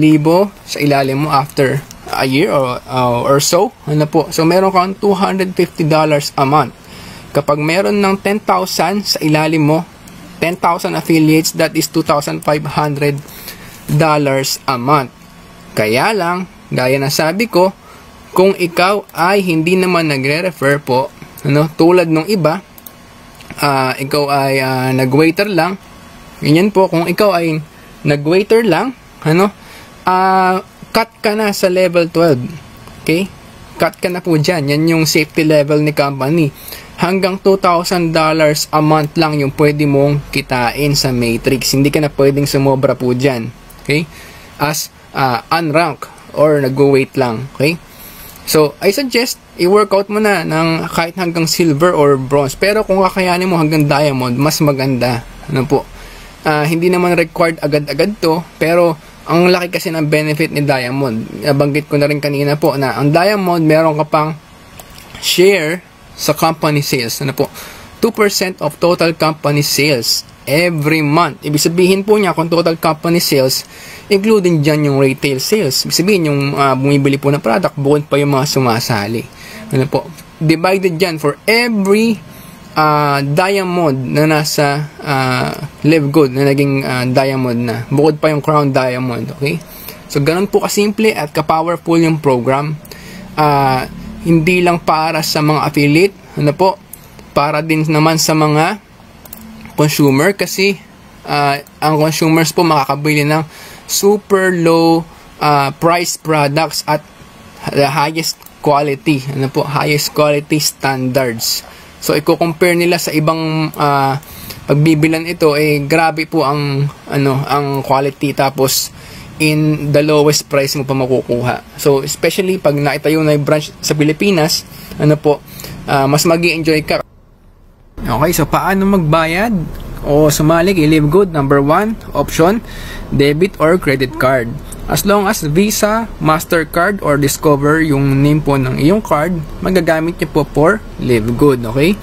sa ilalim mo after a year or so, so meron kang $250 a month. Kapag meron ng 10,000 sa ilalim mo, 10,000 affiliates, that is $2,500 a month. Kaya lang, gaya na sabi ko, kung ikaw ay hindi naman nagre-refer po, tulad nung iba, ikaw ay nag-waiter lang, ganyan po, kung ikaw ay nag-waiter lang, cut ka na sa level 12. Okay? Cut ka na po dyan. Yan yung safety level ni company. Hanggang $2,000 a month lang yung pwede mong kitain sa matrix. Hindi ka na pwedeng sumobra po dyan. Okay? As unrank or nag-wait lang. Okay? So, I suggest i-workout mo na ng kahit hanggang silver or bronze. Pero kung kakayanin mo hanggang diamond, mas maganda. Hindi naman required agad-agad to, pero ang laki kasi ng benefit ni diamond. Nabanggit ko na rin kanina po na ang diamond, meron ka pang share sa company sales. 2% of total company sales every month. Ibig sabihin po niya, kung total company sales, including dyan yung retail sales. Ibig sabihin, yung bumibili po ng product, bukod pa yung mga sumasali. Divided dyan for every diamond na nasa live good na naging diamond na. Bukod pa yung crown diamond. Okay? So, ganun po kasimple at ka-powerful yung program. Hindi lang para sa mga affiliate, para din naman sa mga consumer, kasi ang consumers po makakabili ng super low price products at the highest quality, highest quality standards. So, i-compare nila sa ibang pagbibilan ito, grabe po ang quality, tapos in the lowest price mo pa makukuha. So, especially pag naitayo na yung branch sa Pilipinas, mas magi-enjoy ka. Okay, so paano magbayad o sumali kay Live Good? Number 1 option, debit or credit card. As long as Visa, Mastercard, or Discover yung name po ng iyong card, magagamit niyo po for Live Good, okay?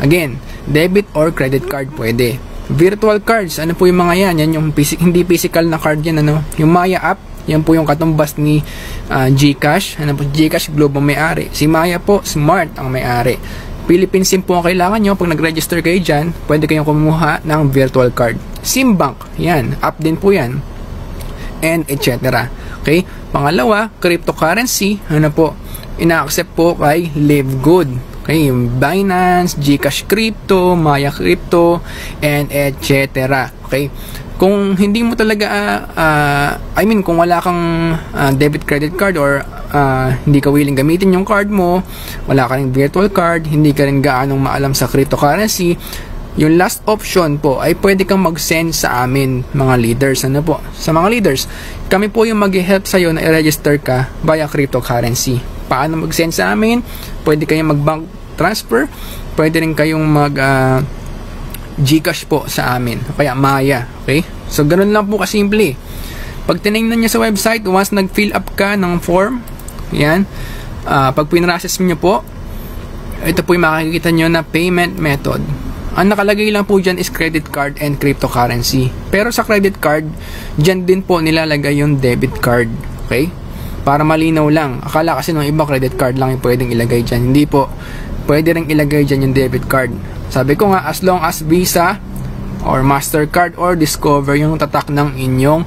Again, debit or credit card pwede. Virtual cards, ano po yung mga yan? Yan yung hindi physical na card yan, Yung Maya app, yan po yung katumbas ni GCash. GCash Globe ang may-ari. Si Maya po, Smart ang may-ari. Philippine SIM po ang kailangan nyo. Pag nag-register kayo dyan, pwede kayong kumuha ng virtual card. SIMBank, yan. App din po yan. And etc. Okay? Pangalawa, cryptocurrency. Ina-accept po kay Live Good. Okay? Yung Binance, GCash Crypto, Maya Crypto, and etc. Okay? Kung hindi mo talaga, kung wala kang debit credit card or hindi ka willing gamitin yung card mo, wala ka ring virtual card, hindi ka rin gaanong maalam sa cryptocurrency, yung last option po ay pwede kang mag-send sa amin, mga leaders. Sa mga leaders, kami po yung mag-help sa'yo na i-register ka via cryptocurrency. Paano mag-send sa amin? Pwede kayong mag-bank transfer, pwede rin kayong GCash po sa amin, kaya Maya. Okay? So, ganun lang po kasimple. Pag tinignan nyo sa website, once nag-fill up ka ng form, yan, pag pinrocess nyo po, ito po yung makikita nyo na payment method. Ang nakalagay lang po dyan is credit card and cryptocurrency. Pero sa credit card, dyan din po nilalagay yung debit card. Okay? Para malinaw lang. Akala kasi nung iba credit card lang yung pwedeng ilagay dyan. Hindi po. Pwede rin ilagay dyan yung debit card. Sabi ko nga, as long as Visa or Mastercard or Discover yung tatak ng inyong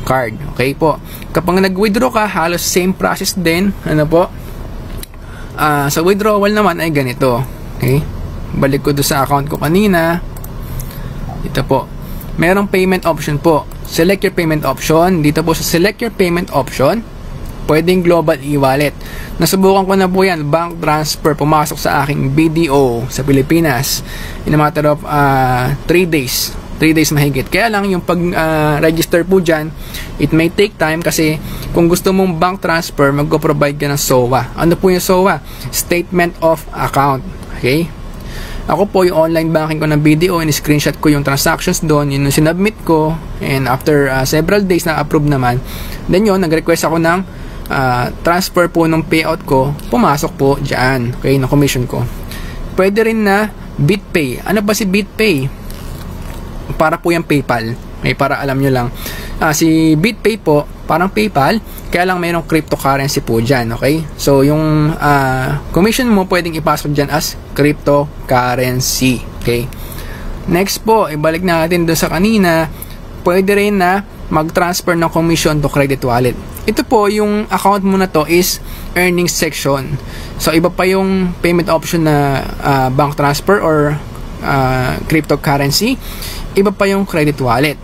card. Okay po. Kapag nag-withdraw ka, halos same process din. Ano po? Sa withdrawal naman ay ganito. Okay? Balik ko doon sa account ko kanina. Ito po. Merong payment option po. Select your payment option. Dito po sa select your payment option, pwedeng global e-wallet. Nasubukan ko na po yan. Bank transfer, pumasok sa aking BDO sa Pilipinas in a matter of 3 days. 3 days mahigit. Kaya lang yung pag-register po dyan, it may take time kasi kung gusto mong bank transfer, mag-provide ka ng SOA. Ano po yung SOA? Statement of Account. Okay? Ako po yung online banking ko ng BDO, in-screenshot ko yung transactions doon, yun yung sinubmit ko, and after several days na approve naman, then yun, nag-request ako ng transfer po ng payout ko, pumasok po dyan, okay, ng commission ko. Pwede rin na BitPay. Ano ba si BitPay? Para po yung PayPal, okay, para alam nyo lang. Si BitPay po, parang PayPal, kaya lang mayroong cryptocurrency po dyan, okay? So, yung commission mo pwedeng ipasok dyan as cryptocurrency, okay? Next po, ibalik natin doon sa kanina, pwede rin na mag-transfer ng commission to credit wallet. Ito po, yung account mo na to is earnings section. So, iba pa yung payment option na bank transfer or cryptocurrency, iba pa yung credit wallet.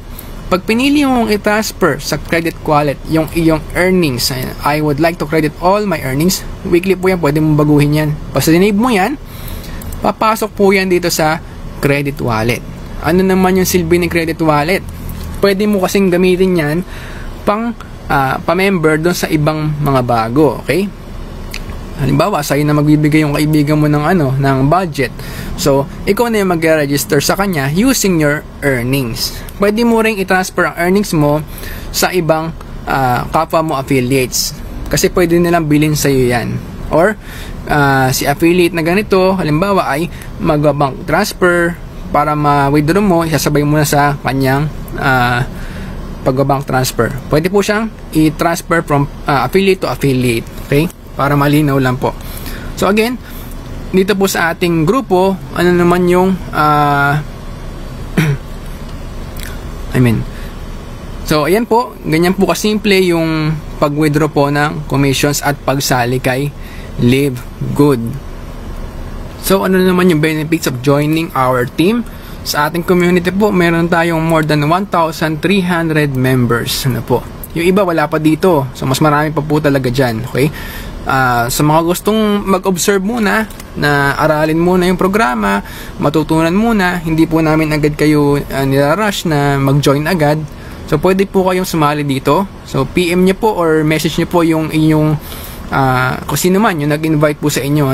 Pag pinili mong i-transfer sa credit wallet yung iyong earnings, I would like to credit all my earnings, weekly po yan, pwede mong baguhin yan. Basta dinave mo yan, papasok po yan dito sa credit wallet. Ano naman yung silbi ng credit wallet? Pwede mo kasing gamitin yan pang pa-member doon sa ibang mga bago, okay? Halimbawa, sa'yo na magbibigay yung kaibigan mo ng budget. So, ikaw na yung mag-register sa kanya using your earnings. Pwede mo ring i-transfer ang earnings mo sa ibang kapwa mo affiliates. Kasi pwede nilang bilhin sa'yo yan. Or, si affiliate na ganito, halimbawa ay mag-bank transfer para ma-withdraw mo, isasabay mo na sa kanyang pag-bank transfer. Pwede po siyang i-transfer from affiliate to affiliate. Okay? Para malinaw lang po. So again, dito po sa ating grupo, ano naman yung so ayan po, ganyan po kasimple yung pag-withdraw po ng commissions at pagsali kay Live Good. So ano naman yung benefits of joining our team? Sa ating community po, meron tayong more than 1,300 members. Ano po? Yung iba wala pa dito. So mas marami pa po talaga dyan. Okay? Sa mga gustong mag-observe muna, na aralin muna yung programa, matutunan muna, hindi po namin agad kayo nilarush na mag-join agad. So pwede po kayong sumali dito. So PM nyo po or message nyo po yung inyong kung sino man yung nag-invite po sa inyo,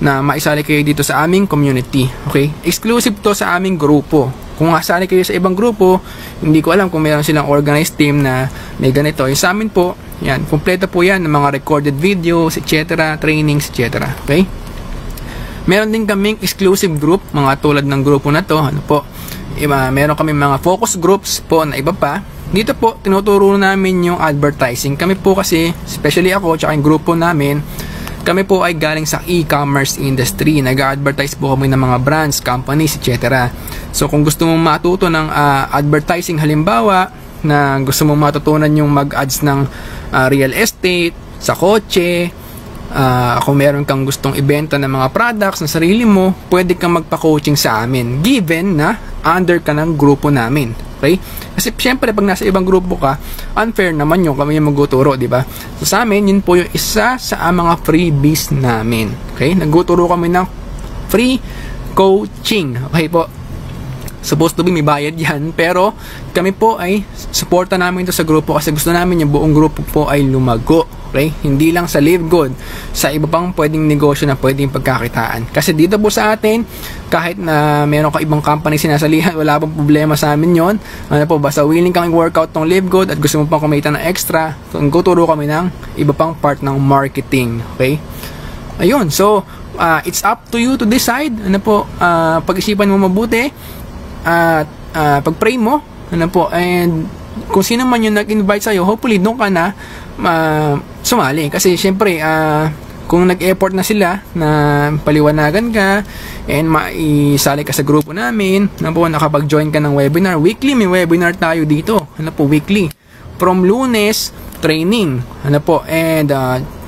na maisali kayo dito sa aming community. Okay? Exclusive to sa aming grupo. Kung asali kayo sa ibang grupo, hindi ko alam kung meron silang organized team na may ganito. Yung sa amin po, yan, kompleto po yan ng mga recorded videos, etc., trainings, etc. Okay? Meron din kaming exclusive group, mga tulad ng grupo na to. Ano po? Meron kaming mga focus groups po na iba pa. Dito po, tinuturo namin yung advertising. Kami po kasi, especially ako, tsaka yung grupo namin, kami po ay galing sa e-commerce industry. Nag-advertise po kami ng mga brands, companies, etc. So, kung gusto mong matuto ng advertising, halimbawa, na gusto mong matutunan yung mag-ads ng real estate, sa kotse, kung meron kang gustong ibenta ng mga products na sarili mo, pwede kang magpa-coaching sa amin, given na under ka ng grupo namin. Okay? Kasi syempre pag nasa ibang grupo ka, unfair naman yung kami yung magtuturo, di ba? So sa amin, yun po yung isa sa mga freebies namin. Okay? Nagtuturo kami ng free coaching. Okay po? Supposed to be may bayad yan, pero kami po ay suporta namin ito sa grupo kasi gusto namin yung buong grupo po ay lumago. Okay? Hindi lang sa Live Good, sa iba pang pwedeng negosyo na pwedeng pagkakitaan. Kasi dito po sa atin, kahit na meron ka ibang company sinasalihan, wala pong problema sa amin yon. Ano po, basta willing kang i-workout tong Live Good at gusto mo pang kumita ng extra, so tuturo kami ng iba pang part ng marketing. Okay? Ayun, so it's up to you to decide. Ano po, pag-isipan mo mabuti at pag-pray mo, ano po, and kung sino man yung nag-invite sa'yo, hopefully doon ka na sumali. Kasi syempre, kung nag-effort na sila na paliwanagan ka and maisali ka sa grupo namin, nakapag-join ka ng webinar. Weekly may webinar tayo dito. Weekly. From Lunes, training. And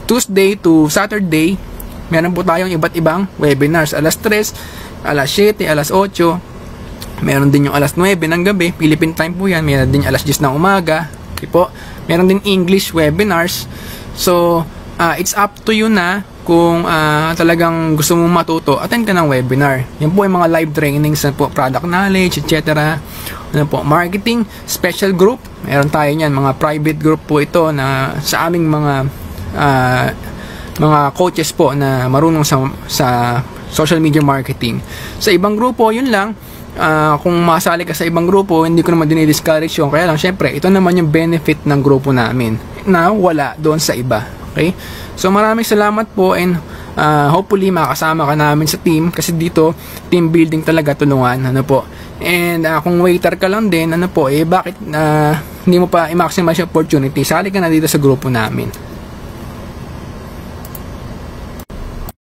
Tuesday to Saturday, meron po tayong iba't ibang webinars. Alas 3, alas 7, alas 8. Meron din yung alas 9 ng gabi. Philippine time po yan. Meron din yung alas 10 ng umaga. Okay po. Meron din English webinars. So, it's up to you na kung talagang gusto mong matuto, attend ka ng webinar. Yan po yung mga live trainings na po, product knowledge, etc. Marketing, special group. Meron tayo niyan, mga private group po ito na sa aming mga coaches po na marunong sa social media marketing. Sa ibang grupo, yun lang. Kung masali ka sa ibang grupo, hindi ko naman dinidiscourage yun. Kaya lang, syempre, ito naman yung benefit ng grupo namin na wala doon sa iba. Okay? So maraming salamat po and hopefully makasama ka namin sa team kasi dito team building talaga, tulungan and kung waiter ka lang din bakit hindi mo pa i-maximize yung opportunity, sali ka na dito sa grupo namin.